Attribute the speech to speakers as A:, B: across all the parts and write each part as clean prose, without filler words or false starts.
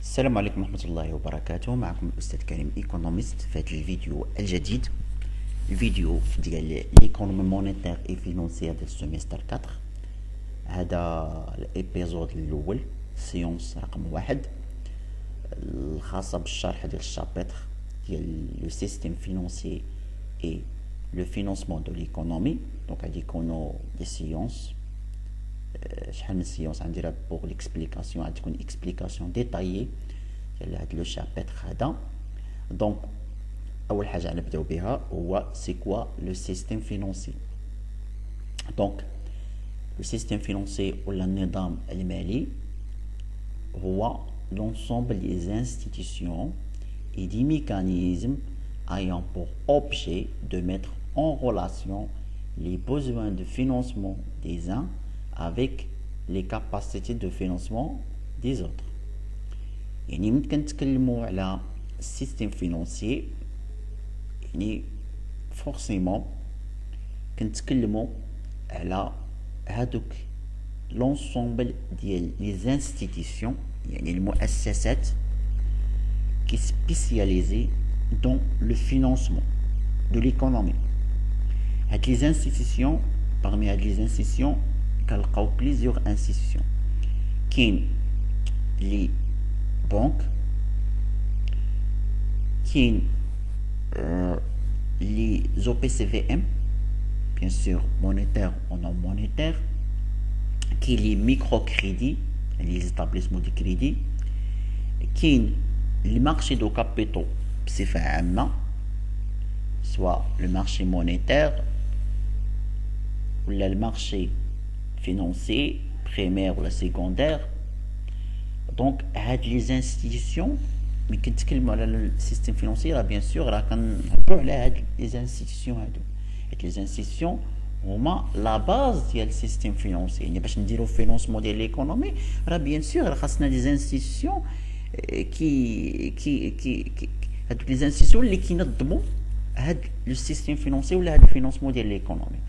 A: السلام عليكم ورحمة الله وبركاته. معكم الأستاذ كريم إيكونوميست في هذا الفيديو الجديد. الفيديو ديال ليكونومي مونيتير اي فينونسيير ديال السيمستر 4. هذا الابيزود الأول، سيونس رقم 1 الخاصة بالشرح ديال الشابتر ديال لو سيستيم فينونسي اي لو فينونسمون دو ليكونومي. دونك غادي يكونوا دي سيونس. شحال من سيونس غنديرها بوغ ليكسبليكاسيون، غادي تكون اكسبليكاسيون ديتايي ديال هاد لو شابتر هذا. دونك اول حاجه غنبداو بها هو سي كوا لو سيستيم فينونسي. دونك لو سيستيم فينونسي ولا النظام المالي هو l'ensemble des institutions et des mécanismes ayant pour objet de mettre en relation les besoins de financement des uns avec les capacités de financement des autres. يعني ممكن نتكلموا على السيستم فينانسي، يعني فورسيمون كنتكلموا على هادوك لونسومبل ديال لي انستيتيسيون، يعني المؤسسات qui spécialisées dans le financement de l'économie. هاد les institutions، parmi هاد les institutions كنلقاو plusieurs institutions. كاين لي بنك، كاين les OPCVM bien sûr monétaire ou non monétaire، كاين les microcrédits les établissements de crédit، كاين les marchés de capitaux بصفة عامة soit le marché monétaire ou le marché financier primaire ou la secondaire. Donc هاد les institutions ملي كنتكلموا على السيستم فينانسي راه بيان سور راه كنهضروا على هاد les institutions هادو. هاد les institutions هما لا باز ديال السيستم فينانسي. يعني باش نديرو فينونسمون ديال ليكونومي راه بيان سور راه خاصنا دي انستيتيسيون كي هادوك لي انستيتيسيون اللي كينظموا هاد لو سيستم فينانسي ولا هاد الفينونسمون ديال ليكونومي.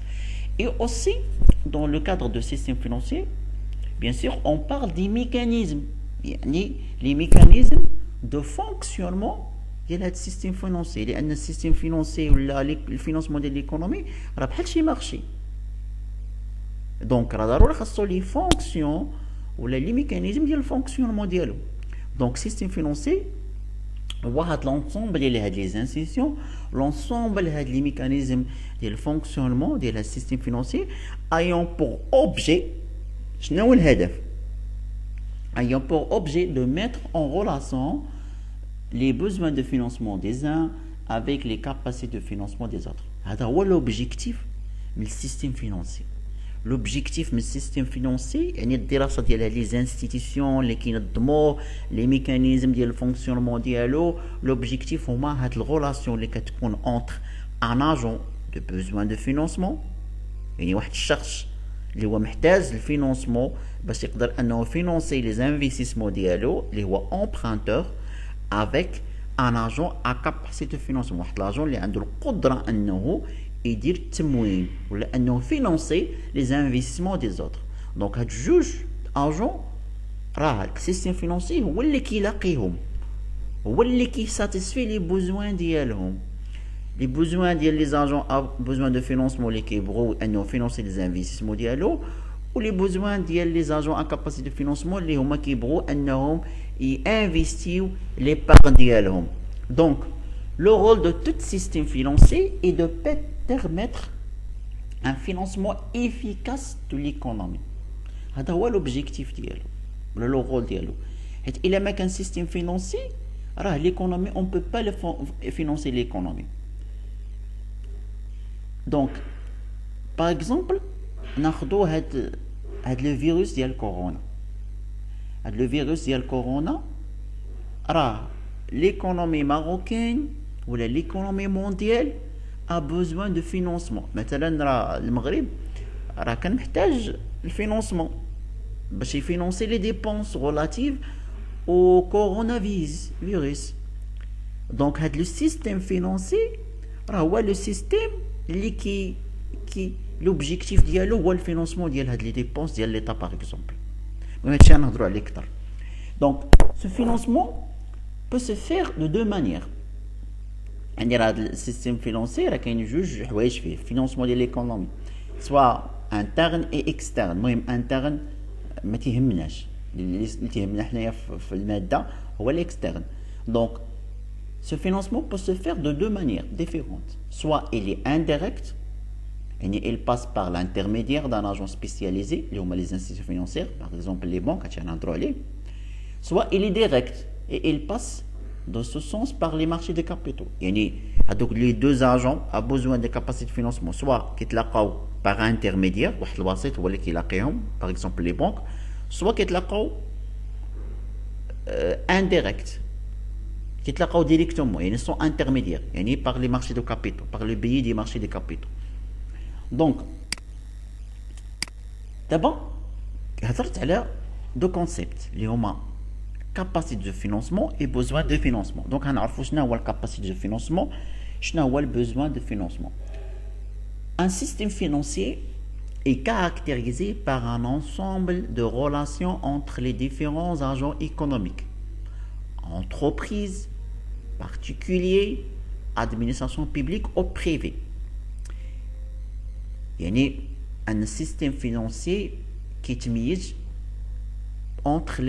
A: Et aussi, dans le cadre de système financier, bien sûr, on parle des mécanismes. Les mécanismes de fonctionnement de ce système financier. Le système financier ou le financement de l'économie, c'est un marché. Donc, il y a les fonctions ou les mécanismes de fonctionnement. Donc, le système financier, l'ensemble des institutions, l'ensemble des mécanismes de fonctionnement du système financier ayant pour objet, ayant pour objet de mettre en relation les besoins de financement des uns avec les capacités de financement des autres. C'est l'objectif du système financier. L'objectif du système financier c'est les institutions les mécanismes de fonctionnement dialogue. L'objectif c'est la relation entre un agent de besoin de financement، يعني واحد الشخص اللي هو محتاج الفينانسمون باش يقدر انه فينانسي لي انفستيسمون ديالو اللي هو امبرانتور avec un agent à capacité de financement، واحد لاجون اللي عنده القدره انه يدير التموين ولا انه فينانسي لي انفستيسمون دي زوتر. دونك هاد جوج اجون راه السيستم فينانسي هو اللي كيلاقيهم، هو اللي كيساتيسفي لي بوزوان ديالهم. Les besoins des agents ont besoin de financement qui vont financer les investissements dialogue ou les besoins des agents en capacité de financement qui vont investir l'épargne dialogue. Donc le rôle de tout système financier est de permettre un financement efficace de l'économie. C'est l'objectif dialogue, le rôle dialogue. Il y a un système financier, l'économie on ne peut pas financer l'économie. Donc, par exemple, ناخذو هاد لو فيروس ديال كورونا. هاد لو فيروس ديال كورونا راه ليكونومي ماروكين ولا ليكونومي مونديال a besoin de financement. مثلا راه المغرب راه كان محتاج الفينانسمون باش يفينانسي لي ديبونس ريلاتيف او كورونا فيروس. دونك هاد لو سيستيم فينانسي راه هو لو سيستيم اللي كي l'objectif ديالو هو الفينانسمون ديال هاد لي ديبونس ديال ليطا باغ اكزومبل. المهم هادشي غنهضروا عليه اكثر. دونك ce Ce financement peut se faire de deux manières. Le système financier, il y a juge le financement de l'économie, soit interne et externe. Moi, interne, ما تهمناش اللي تهمنا حنايا في المادة هو l'externe. Donc, ce financement peut se faire de deux manières différentes. Soit il est indirect, et il passe par l'intermédiaire d'un agent spécialisé, les institutions financières, par exemple les banques, soit il est direct, et il passe dans ce sens par les marchés de capitaux. Donc les deux agents ont besoin de capacités de financement, soit qui par intermédiaire, par exemple les banques, soit qui indirect, qui directement, ils sont intermédiaires, par les marchés de capitaux, par le biais des marchés de capitaux. Donc, d'abord, هضرت على deux concepts اللي هما capacité de financement et besoin de financement. Donc, هنعرفوا شنو هو capacité de financement, شنو هو besoin de financement. Un système financier est caractérisé par un ensemble de relations entre les différents agents économiques, entreprises, particuliers, administration publique ou privée. يعني un système financier qui يتميز entre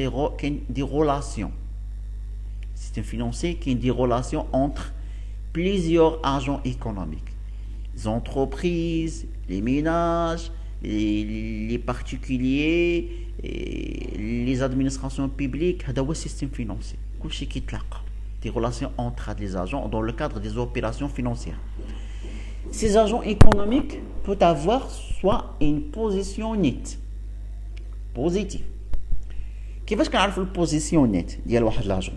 A: des relations. Système financier qui a des relations entre plusieurs agents économiques. Les entreprises, les ménages, les particuliers, les administrations publiques. C'est le système financier. Tout ce qui des relations entre les agents dans le cadre des opérations financières. Ces agents économiques peuvent avoir soit une position nette, positive. كيفاش كنعرفوا البوزيسيون نت ديال واحد لاجون؟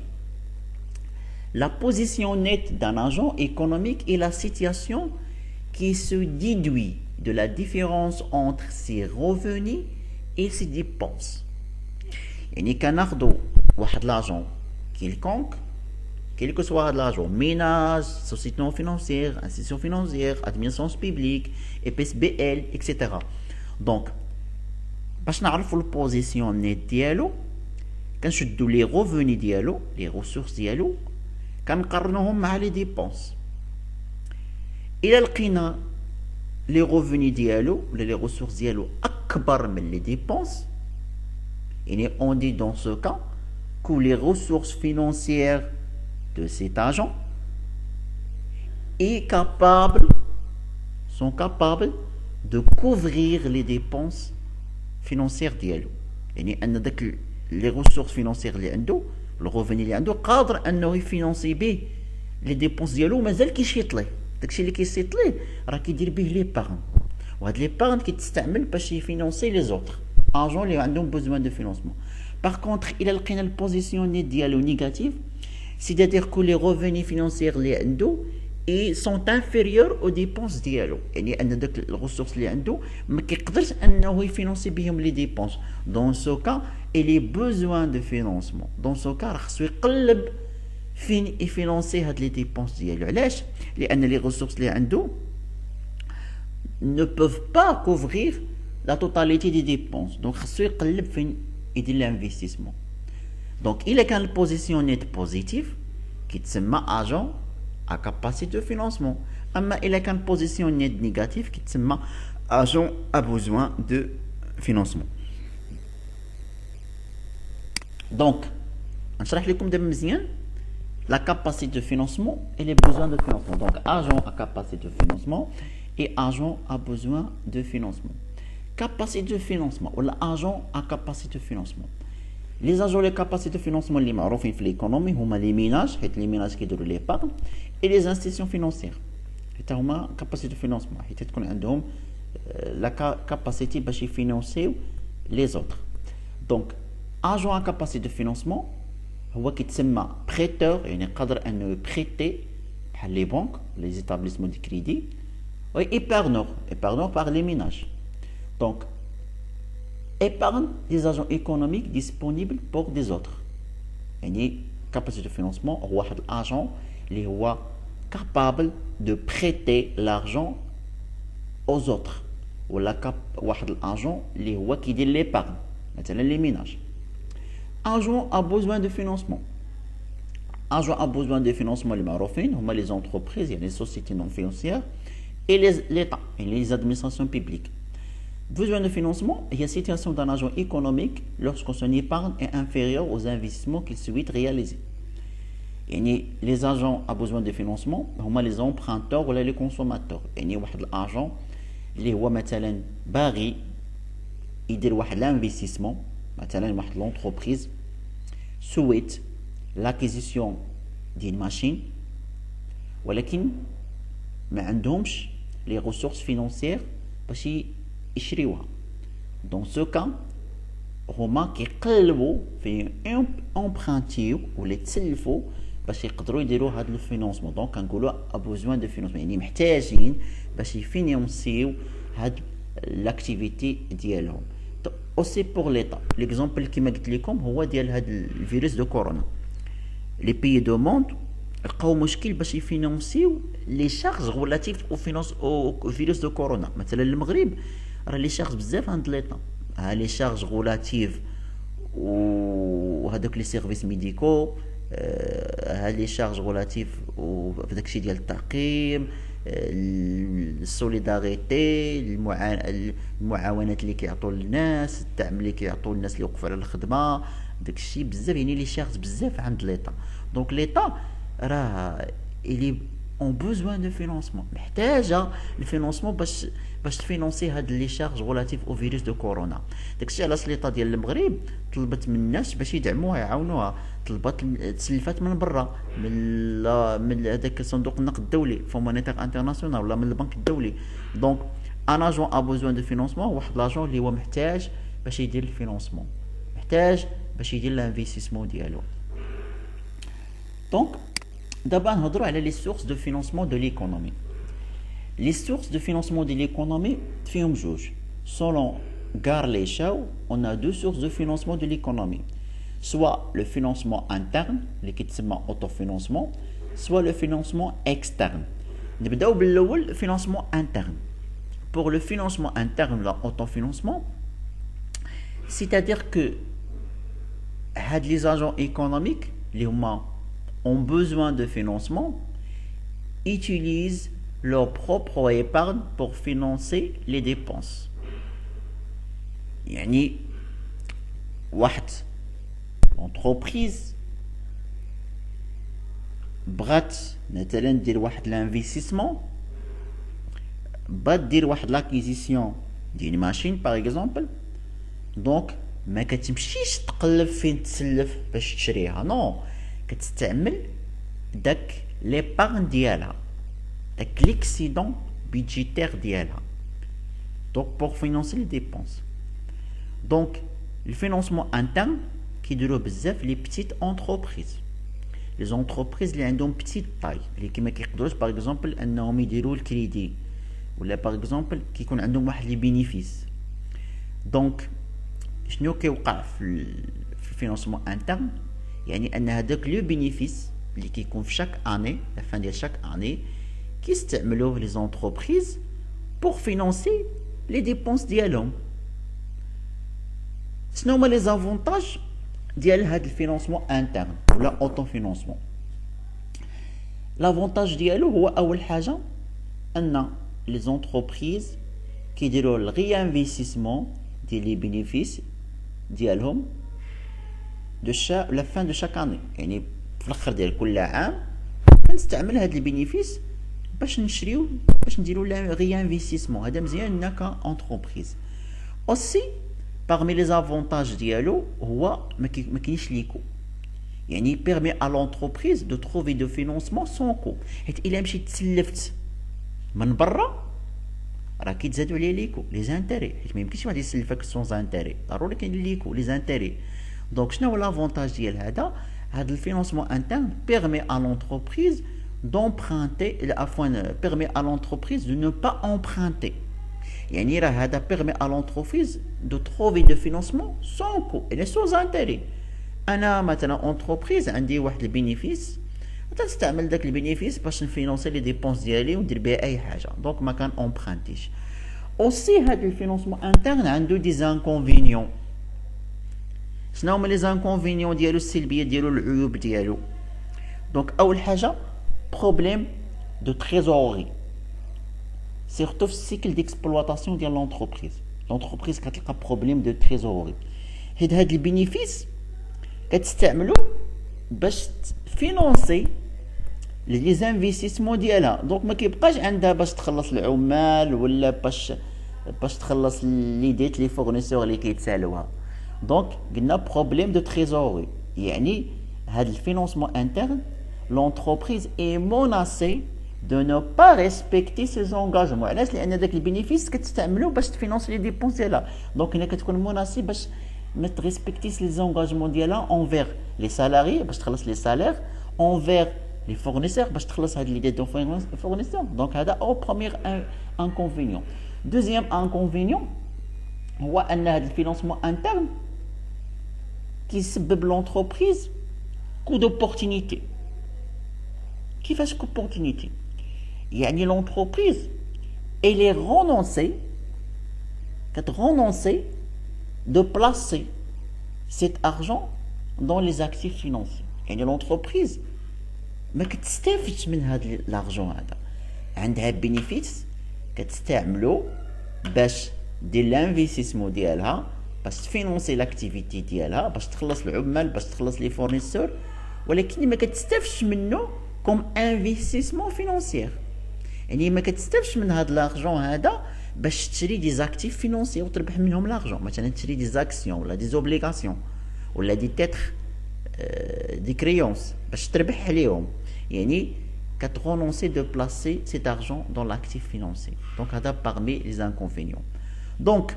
A: La position nette d'un agent économique est la situation qui se déduit de la différence entre ses revenus et ses dépenses. يعني كناخذوا واحد لاجون quelconque, quel que soit l'argent, ménage, société financière, institution financière, administration publique, EPSBL, etc. Donc, باش نعرفوا البوزيسيون نت ديالو كنشدو لي revenus ديالو لي ressources ديالو كنقارنوهم مع لي ديبونس. إلا لقينا لي revenus ديالو ولا لي ressources ديالو أكبر من لي ديبونس، يعني on dit dans ce cas que les ressources financières de cet agent sont capables de couvrir les dépenses financières ديالو. يعني أن داك les ressources financières اللي عنده le revenu اللي عنده قادر أنه يفينانسي به les dépenses ديالو مازال كيشيط ليه. داكشي اللي كيشيط ليه راه كيدير به ليبارن، وهاد ليبارن كيتستعمل باش يفينانسي لي زوطر agents اللي عندهم besoin de financement. Par contre, إلا لقينا البوزيسيون نيت ديالو نيجاتيف، c'est-à-dire que les revenus financiers اللي عنده sont inférieurs aux dépenses ديالو، يعني ان داك الريسورس اللي عنده ما كيقدرش انه يفينانسي بهم لي ديبونس. dans ce cas il a besoin de financement. dans ce cas راه خصو يقلب فين يفينانسي هاد لي ديبونس ديالو. علاش؟ لان لي ريسورس اللي عنده ne peuvent pas couvrir la totalité des dépenses. donc خصو يقلب فين يدير l'investissement. donc il كان البوزيسيون نيت بوزيتيف كيتسمى agent à capacité de financement. اما الا كان بوزيسيون نيت نيجاتيف كيتسمى agent à besoin de financement. donc نشرح لكم دابا مزيان la capacité de financement et les besoins de financement. donc agent à capacité de financement et agent à besoin de financement. capacité de financement ou agent à capacité de financement. les agents de capacité de financement اللي معروفين في l'économie هما les ménages حيت les ménages كيديروا l'épargne et les institutions financières حتى هما capacité de financement حيت تكون عندهم la capacité باش يفينانسيو les autres. donc agent à capacité de financement هو كيتسمى prêteur يعني قادر انه prêter بحال les banques les établissements de crédit et épargneur par les ménages. donc épargne des agents économiques disponibles pour des autres. يعني capacité de financement هو واحد الagent اللي هو capable de prêter l'argent aux autres ولا واحد الagent اللي هو كيدير l'épargne مثلا les ménages. Agent a besoin de financement. Agent a besoin de financement les معروفين هما les entreprises, les sociétés non financières et l'État et les administrations publiques. Besoin de financement, il y a situation d'un agent économique lorsque son épargne est inférieure aux investissements qu'il souhaite réaliser. يعني les agents a besoin de financement هما les emprunteurs ولا les consommateurs. يعني واحد الagent اللي هو مثلا باغي يدير واحد l'investissement مثلا واحد l'entreprise souhaite l'acquisition d'une machine ولكن ما عندهمش les ressources financières باش يشريوها. Dans ce cas هما كيقلبوا في امبرانتيو ولا يتسلفوا باش يقدروا يديروا هذا الفينانسمون. دونك كنقولوا a besoin de financement يعني محتاجين باش يفينانسيو هاد لاكتيفيتي ديالهم. aussi pour l'état l'exemple كما قلت لكم هو ديال هاد الفيروس دو كورونا. les pays du monde لقاو مشكل باش يفينانسيو لي شارج غولاتيف او فينانس او فيروس دو كورونا. مثلا المغرب راه لي شارج بزاف عند ليطا، ها لي شارج غولاتيف وهذوك لي سيرفيس ميديكو، ها لي شارج غولاتيف وفي داكشي ديال التعقيم، السوليداريتي، المعاونات اللي كيعطوا للناس، الدعم اللي كيعطوا للناس اللي وقفوا على الخدمه، داكشي بزاف يعني لي شارج بزاف عند ليطا. دونك ليطا راه اللي اون بوزوان دو فينانسمون، محتاجه الفينانسمون باش تفينونسي هاد لي شارج غولاتيف او فيروس دو كورونا. داكشي علاش ليطا ديال المغرب طلبت من الناس باش يدعموها يعاونوها، طلبت تسلفات من برا من هذاك صندوق النقد الدولي فون مونيتير انترناسيونال ولا من البنك الدولي. دونك ان اجون ا بوزوان دو فينانسمون، واحد لاجون اللي هو محتاج باش يدير الفينانسمون، محتاج باش يدير الانفستيسمون ديالو. دونك d'abord نهضروا على les sources de financement de l'économie. Les sources de financement de l'économie فيهم جوج. Selon Garley Shaw, on a deux sources de financement de l'économie. Soit le financement interne, اللي كيتسمى autofinancement, soit le financement externe. نبداو بالاول financement interne. Pour le financement interne, l'autofinancement, c'est-à-dire que les agents économiques اللي هما ont besoin de financement utilisent leur propre épargne pour financer les dépenses. يعني واحد entreprise بغات مثلا دير واحد l'investissement، بغات دير واحد l'acquisition ديال ماشين باغ اكزومبل، دونك ما كتمشيش تقلب فين تسلف باش تشريها، نو كتستعمل داك ليبارن ديالها، داك ليكسيدون بيدجيتير ديالها، دونك بور فينانسي لي ديبونس. دونك الفينانسمون انترن كيديروه بزاف لي بتيت انتربريز، لي زونتربريز اللي عندهم بتيت طاي، اللي كيما كيقدروش باغ اكزومبل انهم يديروا الكريدي، ولا باغ اكزومبل كيكون عندهم واحد لي بينيفيس. دونك شنو كيوقع في الفينانسمون انترن؟ يعني ان هذاك لو بينيفيس اللي كيكون في شاك اني لا فان ديال شاك اني كيستعملوه لي زونتربريز بور فينانسي لي ديبونس ديالهم. شنو هما لي زافونتاج ديال هذا الفينانسمون انترن ولا اوتو فينانسمون؟ لافونتاج ديالو هو اول حاجه ان لي زونتربريز كيديروا الغي انفستيسمون ديال لي بينيفيس ديالهم دو لا فان دو شاك اني، يعني في الاخر ديال كل عام كنستعمل هاد البينيفيس باش نشريو باش نديرو لا غي انفستيسمون. هذا مزيان لنا كونتربريز. اوسي parmi les avantages ديالو هو ما كاينش ليكو، يعني بيرمي ا لونتربريز دو تروفي دو فينانسمون سون كو، حيت الا مشيت تسلفت من برا راه كيتزادوا عليه ليكو لي زانتيري، حيت ما يمكنش واحد يسلفك سون زانتيري، ضروري كاين ليكو لي زانتيري. دونك شنو هو لافونتاج ديال هذا الفينانسمون انترن؟ بيرمي ا لونتربريز d'emprunter permet à l'entreprise de ne pas emprunter. يعني راه هذا permet à l'entreprise de trouver de financement sans coût et sans intérêt. انا مثلا entreprise عندي واحد البينيفيس، تستعمل داك البينيفيس باش نفينونسي لي ديبونس ديالي وندير بها اي حاجه، دونك ما كان امبرانتيش. اوسي هذا الفينانسمون انترن عنده دي انكونفينيون، شنو هما لي زانكونفينيون ديالو السلبيه ديالو العيوب ديالو؟ دونك اول حاجه بروبليم دو تريزوري سيرتو في السيكل ديكسبلواتاسيون ديال لونتربريز كتلقى بروبليم دو تريزوري، حيت هاد البينيفيس كتستعملو باش فينونسي لي زانفيستيسمون ديالها. دونك ما كيبقاش عندها باش تخلص العمال ولا باش تخلص لي ديت لي فورنيسور اللي كيتسالوها. دونك قلنا بروبليم دو تريزوري، يعني هاد الفينونسمون انترن لونتربريز اي موناسي دو نو با ريسبكتي سي زونغاجمون. علاش؟ لان داك البينيفيس كتستعملو باش تفينونسي لي ديبونس ديالها. دونك هنا كتكون موناسي باش ما تريسبكتيش لي زونغاجمون ديالها اونفير لي سالاري باش تخلص لي سالير، اونفير لي فورنيسور باش تخلص هاد لي ديت دو فورنيسور. دونك هذا او بروميير انكونفينيون. دوزيام انكونفينيون هو ان هاد الفينونسمون انترن كيسبب لونتربريز كو دوبورتينيتي. كيفاش كوبورتينيتي؟ يعني لونتربريز elle est renoncée de placer cet argent dans les actifs financiers. يعني l'entreprise ما كتستافدش من هذا لارجون هذا، عندها بينيفيس كتستعملو باش دير لانفيستيسمون ديالها، باش تفينونسي لاكتيفيتي ديالها، باش تخلص العمال، باش تخلص لي فورنيسور، ولكن ما كتستافدش منه كوم انفيستيسمون فينونسيير. يعني ما كتستافدش من هذا لارجون هذا باش تشري دي زاكتيف فينونسيير وتربح منهم لارجون، مثلا تشري دي زاكسيون ولا دي زوبليغاسيون ولا دي تيتر دي كريونس باش تربح عليهم. يعني كترونونسي دو بلاسي سيت ارجون دون لاكتيف فينونسي. دونك هذا بارمي لي زانكونفينيون. دونك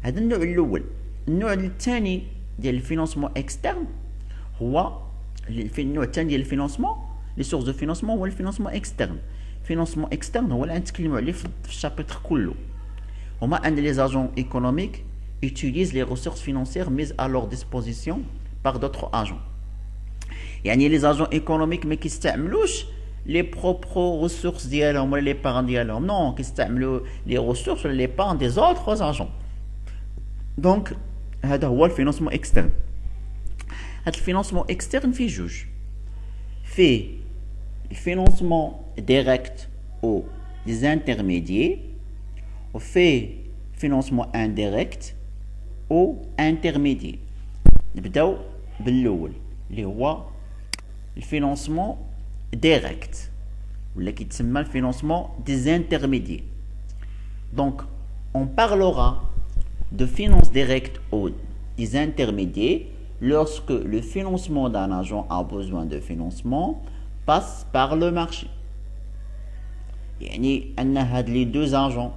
A: هذا النوع الاول. النوع الثاني ديال الفينونسمون اكسترن هو النوع الثاني ديال الفينونسمون لي سورس دو فينونسمون هو الفينونسمون اكسترن. الفينونسمون اكسترن هو اللي غنتكلموا عليه في الشابتر كله. هما ان لي اجون ايكونوميك utilisent les ressources financières mises à leur disposition par d'autres agents. يعني لي اجون ايكونوميك ما كيستعملوش لي بروبر ريسورس ديالهم ولا لي باران ديالهم، نو كيستعملوا لي ريسورس ولا لي باران دي زوتر اجون. دونك هذا هو الفينونسمون اكسترن. هاد الفينونسمون اكسترن فيه جوج، فيه الفينونسمون ديريكت او des intermédiaires وفيه financement indirect او intermédiaire. نبداو بالاول اللي هو الفينونسمون ديريكت ولا كيتسمى الفينونسمون des intermédiaires. Donc on parlera de finance directe ou des intermédiaires lorsque le financement d'un agent a besoin de financement passe par le marché. يعني أن هاد les deux agents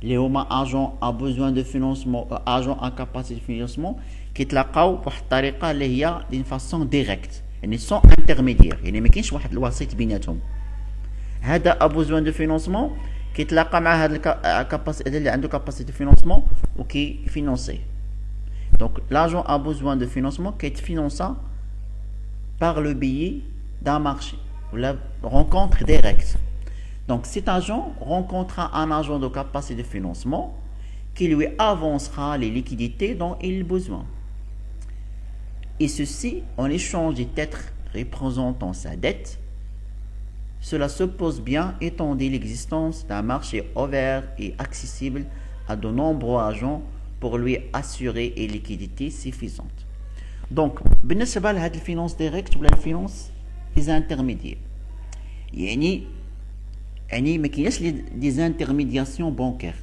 A: اللي هما agent a besoin de financement agent a capacité de financement كيتلاقاو بواحد الطريقة اللي هي d'une façon directe، يعني sans intermédiaire، يعني ما كاينش واحد الوسيط بيناتهم. هذا a besoin de financement كيتلاقى مع هاد الكاباسيتي اللي عنده capacité de financement وكيفينونسيه. Donc l'agent a besoin de financement كيتفينونسا par le biais d'un marché ou la rencontre directe. Donc cet agent rencontrera un agent de capacité de financement qui lui avancera les liquidités dont il a besoin. Et ceci en échange des titres représentant sa dette. Cela suppose bien étendre l'existence d'un marché ouvert et accessible à de nombreux agents pour lui assurer une liquidité suffisante. Donc, بالنسبة لهاد الفينانس ديريكت ولا الفينانس des intermédiaires، يعني ما كايناش لي زانترميدياسيون بانكير،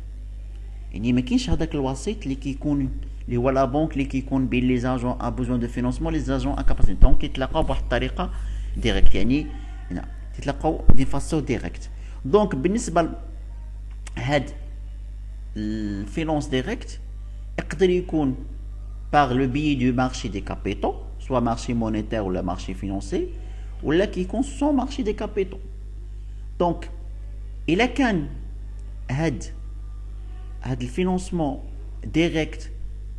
A: يعني ما كاينش هذاك الوسيط اللي كيكون اللي هو لا بانك اللي كيكون بين لي زاجون ا بوزون دو فينانسمون لي زاجون ا كاباسيتي. دونك كيتلاقاو بواحد الطريقه ديريكت، يعني هنا كيتلاقاو دي فاسون ديريكت. دونك بالنسبه لهاد الفينانس ديريكت يقدر يكون par le biais du marché des capitaux, soit marché monétaire ou le marché financier, ou là qui compte son marché des capitaux. Donc, il a qu'un le financement direct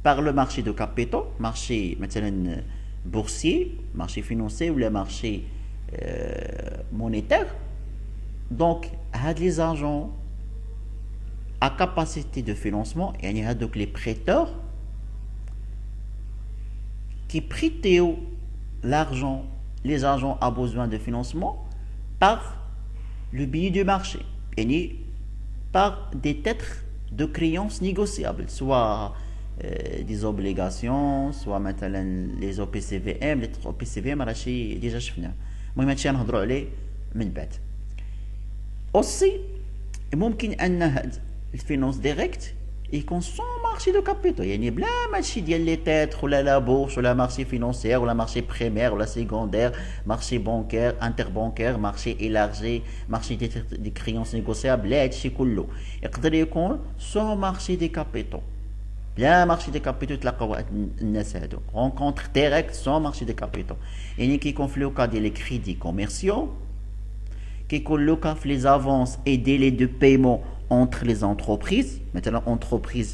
A: par le marché de capitaux, marché maintenant boursier, marché financier ou le marché monétaire. Donc, les agents à capacité de financement, donc les prêteurs, qui prêtent l'argent, les agents à besoin de financement par le biais du marché, et par des titres de créances négociables, soit des obligations, soit مثلا les OPCVM. les OPCVM راه شي ديجا شفناه، المهم هادشي غنهضروا عليه من بعد. aussi ممكن ان هاد الفينانس ديريكت يكون سون مارشي دو كابيتال، يعني بلا ماشي ديال لي تيتر ولا لا بورس ولا مارشي فينانسيير ولا مارشي بريمير ولا سيكوندير، مارشي بانكير انتر بانكير، مارشي إيلارجي، مارشي دي كريونس نيغوسيابل. لا هادشي كله يقدر يكون سون مارشي دي كابيتال، بلا مارشي دي كابيتال تلاقاو هاد الناس هادو رونكونتر ديريكت سون مارشي دي كابيتال. يعني كيكون في لو كا ديال لي كريدي كوميرسيو، كيكون لو كا في لي زافونس اي ديلي دو بايمون entre les entreprises. مثلا entreprise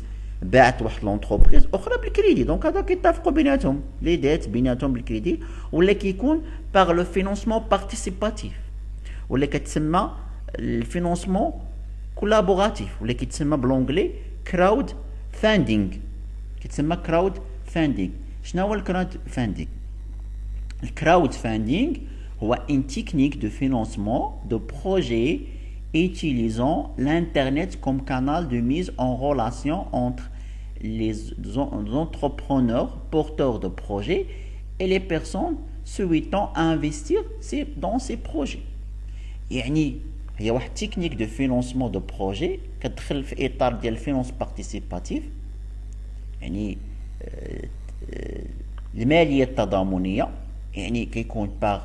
A: باعت واحد لونتربريز اخرى بالكريدي، دونك هذا كيتفقوا بيناتهم لي ديت بيناتهم بالكريدي، ولا كيكون باغ لو فينانسمون بارتيسيباتيف، ولا كتسمى الفينانسمون كولابوراتيف، ولا كيتسمى بالانجلي كراود فاندينغ. كيتسمى كراود فاندينغ. شنو هو الكراود فاندينغ؟ الكراود فاندينغ هو ان تكنيك دو فينانسمون دو بروجي utilisant l'Internet comme canal de mise en relation entre les entrepreneurs porteurs de projets et les personnes souhaitant investir dans ces projets. يعني هي واحد تكنيك دو فينانسمون دو بروجي كتدخل في اطار ديال الفينانس بارتيسيباتيف، يعني الماليه التضامنيه، يعني كيكون باغ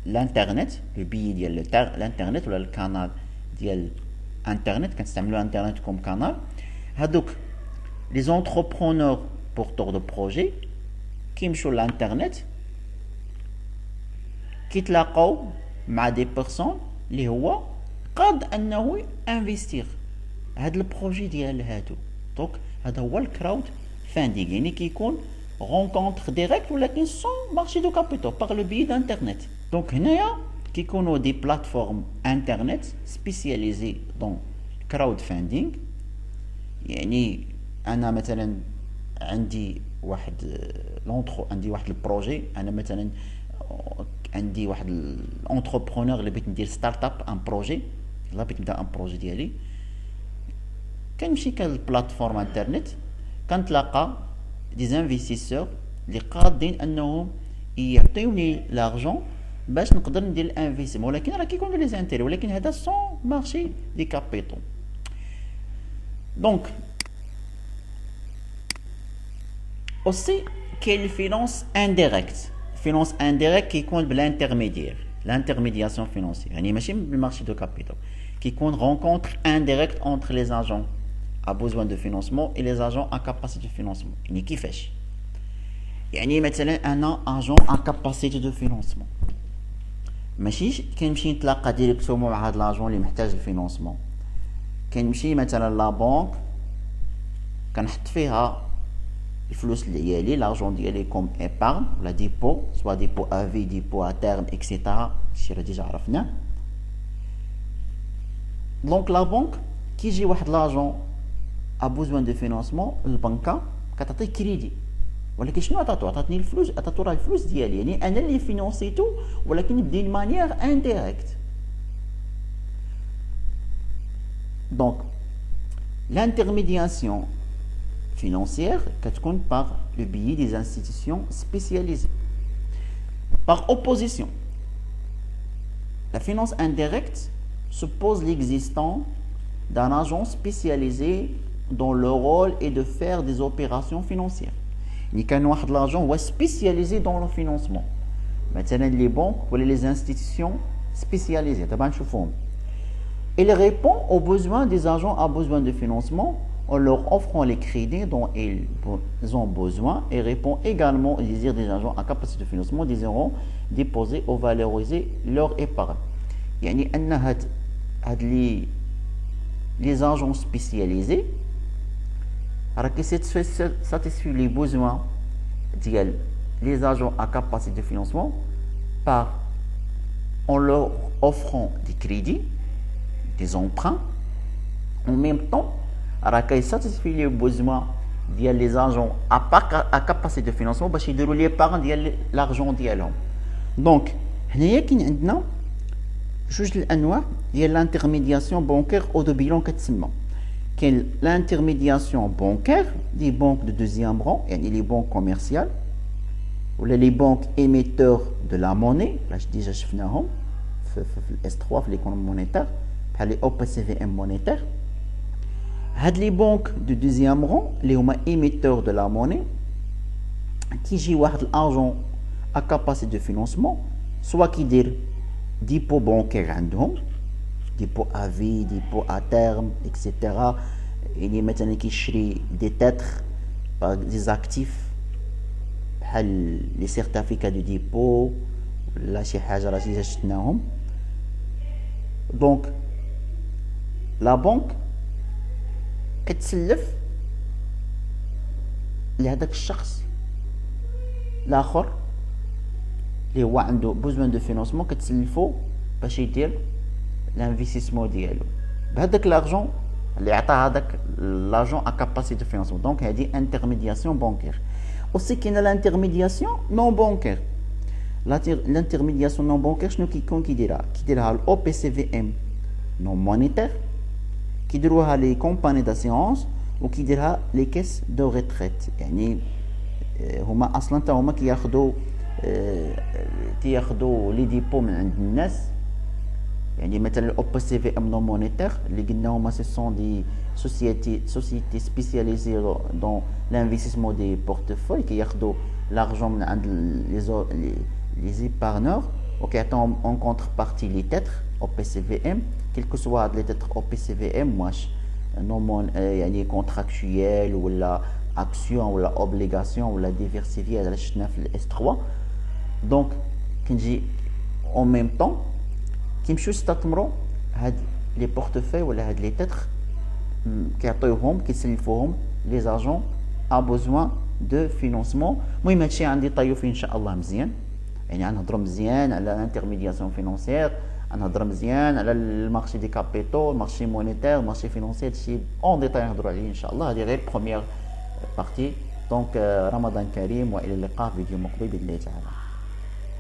A: الانترنت، لو بي ديال الانترنت ولا الكانال ديال انترنت، كنستعملوا انترنت كوم كانال. هادوك لي زونتربرونور بورتور دو بروجي كيمشيو للانترنت كيتلاقاو مع دي بيرسون اللي هو قاد انه انفستير هاد البروجي ديال هادو. دونك هذا هو الكراود فاندينغ، يعني كيكون rencontre direct ولكن sans marché de capitaux par le biais d'internet. Donc هنايا كيكونوا دي بلاتفورم انترنت سبيسياليزي دون crowdfunding. يعني انا مثلا عندي واحد عندي واحد البروجي، انا مثلا عندي واحد الانتربرونور اللي بغيت ندير ستارت اب ان بروجي، يلا بغيت نبدا ان بروجي ديالي، كنمشي كالبلاتفورم انترنت كنتلاقى دي انفستيسور اللي قادين انهم يعطيوني لارجون باش نقدر ندير الانفستيسمون، ولكن راه كيكونوا لي زانتيري، ولكن هذا سون مارشي دي كابيتال. دونك اوسي كاين الفينانس انديريكت. الفينانس انديريكت كيكون بالانترميديير، لانترميدياسيون فينانسيير، يعني ماشي بالمارشي دو كابيتال، كيكون رونكونتر انديريكت entre les agents à besoin de financement et les agents à capacité de financement. يعني كيفاش؟ يعني مثلا انا اجون à capacité de financement، ماشي كنمشي نتلاقى ديريكتومون مع هاد لاجون اللي محتاج الفينانسمون، كنمشي مثلا لا بنك كنحط فيها الفلوس ديالي، لارجون ديالي كوم ايبارن ولا ديبو، سوا ديبو افي، ديبو ا تيرم اكسيتيرا، هادشي راه ديجا عرفناه. دونك لا بنك كيجي واحد لاجون ا بوزوان دو فينانسمون، البنكه كتعطي كريدي، ولكن شنو عطاتني الفلوس، عطاتو راه الفلوس ديالي، يعني انا اللي فينانسيتو ولكن بدين مانيير انديريكت. دونك l'intermédiation financière كتكون par le biais des institutions spécialisées. Par opposition, la finance indirecte suppose l'existence d'un agent spécialisé dont le rôle est de faire des opérations financières. يعني كان واحد l'agent هو spécialisé dans le financement، مثلا les banques ou les institutions spécialisées دابا نشوفوهم. Il répond aux besoins des agents à besoin de financement en leur offrant les crédits dont ils ont besoin et répond également aux désirs des agents à capacité de financement désirant déposer ou valoriser leur épargne. يعني أن هاد les agents spécialisés راه satisfait les besoins ديال les agents à capacité de financement par en leur offrant des crédits, des emprunts, en même temps راه كيساتيسفي لي بوزوان ديال لي زاجون ا كاباسيتي دو فينانسمون باش يديروا لي بارن ديال لارجون ديالهم. دونك هنايا كاين عندنا جوج الانواع ديال لانترميدياسيون بونكير او دو بيلون كتسمى. كاين لانترميدياسيون بونكير دي بانك دو دوزيام رون يعني لي بانك كوميرسيال ولا لي بانك ايميتور دو لا موني باش ديجا شفناهم في الاس 3 في ليكونومي مونيتير بحال لي او بي سي في ام مونيتير. هاد لي بانك دو دوزيام رون اللي هما ايميتور دو لا موني كيجي واحد الارجون ا كاباسيتي دو فينانسمون سوا كيدير ديبو بانكير عندهم ديبو افي ديبو ا تيرم اكسيتيرا يعني مثلا كيشري دي تاتر دي زاكتيف بحال لي سيرتيفيكا دو ديبو ولا شي حاجه راه ديجا شفناهم. دونك لا بانك كتسلف لهداك الشخص الاخر اللي هو عنده بوزوان دو فينانسمون كتسلفو باش يدير لانفيستيسمون ديالو بهداك لارجون اللي عطاه هذاك لاجون ا كاباسيتي دو فينانسمون. دونك هادي انترميدياسيون بانكير. اوسي كاينه لانترميدياسيون نون بانكير. لانترميدياسيون نون بانكير شنو كيكون كيديرها الاو بي سي في ام نون مونيتير كيديروها لي كومباني داسيونس وكيديرها لي كيس دو ريتريت يعني هما اصلا تا هما كياخدوا لي ديبو من عند الناس. يعني مثلا الاو بي سي في ام نون مونيتير اللي قلنا هما سي سون دي سوسيتي سبيسياليزي دون لانفيستيسمون دي بورتفوي كياخدوا لارجون من عند لي زيبارنور وكيعطيهم اون كونتر بارتي لي تيتر او بي سي في ام كيل كو سوا هاد لي تيتر او بي سي في ام واش نورمال يعني كونتراكتويال ولا اكسيون ولا اوبليغاسيون ولا ديفيرسيفي هذا شفنا في الاس 3. دونك كنجي اون ميم طون كيمشيو يستثمروا هاد لي بورتفوي ولا هاد لي تيتر كيعطيوهم كيسلفوهم لي زاجون ا بوزوان دو فينانسمون. المهم هادشي عندي طيو فيه ان شاء الله مزيان يعني غنهضروا مزيان على الانترميدياسيون فينانسيير غنهضر مزيان على المارشي دي كابيتو المارشي مونيتير المارشي فينانسيير هادشي اون ديتاي نهضروا عليه ان شاء الله. هذه غير بروميير بارتي. دونك رمضان كريم والى اللقاء في فيديو مقبل باذن الله تعالى.